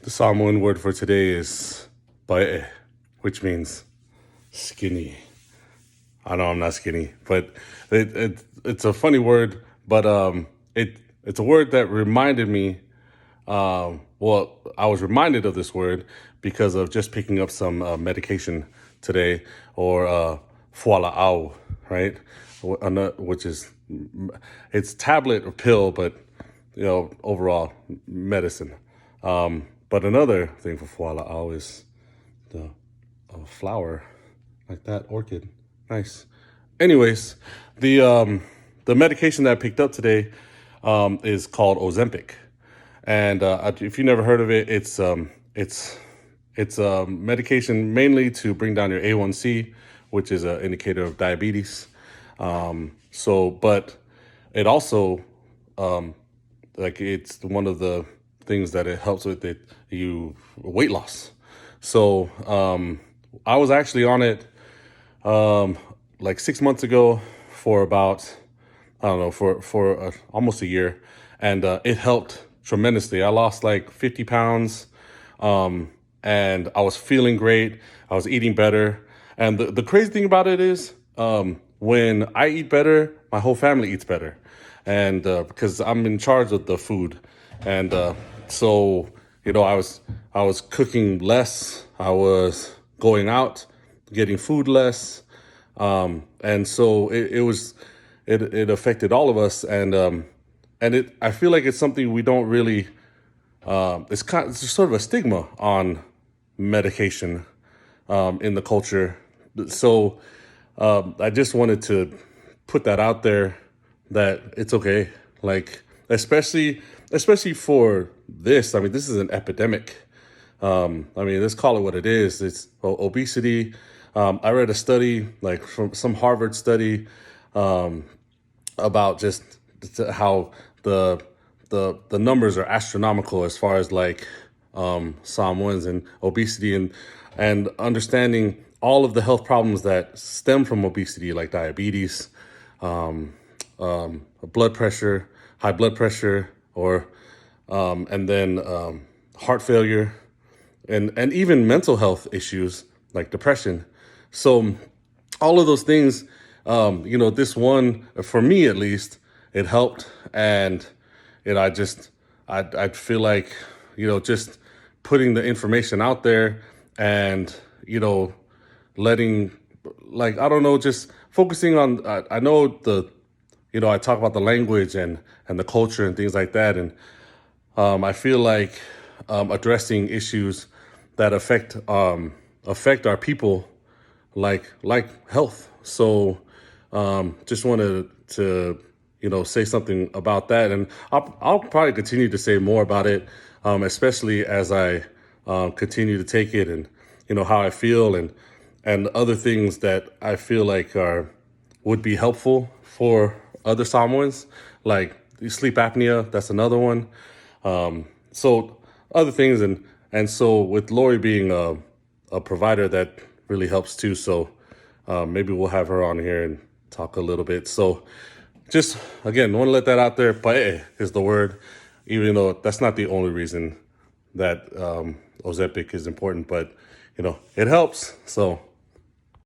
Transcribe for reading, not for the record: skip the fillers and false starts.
The Sāmoan word for today is pae, which means skinny. I know I'm not skinny, but it's a funny word. But it's a word that reminded me. I was reminded of this word because of just picking up some medication today, or fuala'au, right? Which is it's tablet or pill, but overall medicine. But another thing for fuala'au is the flower, like that orchid. Nice. Anyways, the medication that I picked up today is called Ozempic, and if you never heard of it, it's medication mainly to bring down your A1C, which is an indicator of diabetes. But it also it's one of the things that it helps with weight loss. So I was actually on it like 6 months ago for about, I don't know, for almost a year, and it helped tremendously. I lost like 50 pounds, and I was feeling great. I was eating better, and the crazy thing about it is, when I eat better, my whole family eats better, and because I'm in charge of the food, and so I was cooking less. I was going out, getting food less, and so it affected all of us, and I feel like it's something we don't really. It's sort of a stigma on medication in the culture. So I just wanted to put that out there, that it's okay. Like, especially for this. I mean, this is an epidemic. Let's call it what it is. It's obesity. I read a study, like from some Harvard study, about just how the numbers are astronomical as far as like Samoans and obesity, and understanding all of the health problems that stem from obesity, like diabetes, blood pressure, high blood pressure, or and then heart failure, and even mental health issues like depression. So all of those things, this one, for me at least, it helped. And I feel like, just putting the information out there, and letting, like, I don't know, just focusing on, I know I talk about the language and the culture and things like that, and I feel like addressing issues that affect our people, like health. So just wanted to say something about that, and I'll probably continue to say more about it, especially as I continue to take it, and how I feel, and other things that I feel like would be helpful for other Samoans, like sleep apnea. That's another one. So other things, and so with Lori being a provider, that really helps too. So maybe we'll have her on here and talk a little bit. So just, again, want to let that out there. Pae is the word, even though that's not the only reason that Ozempic is important, but it helps. So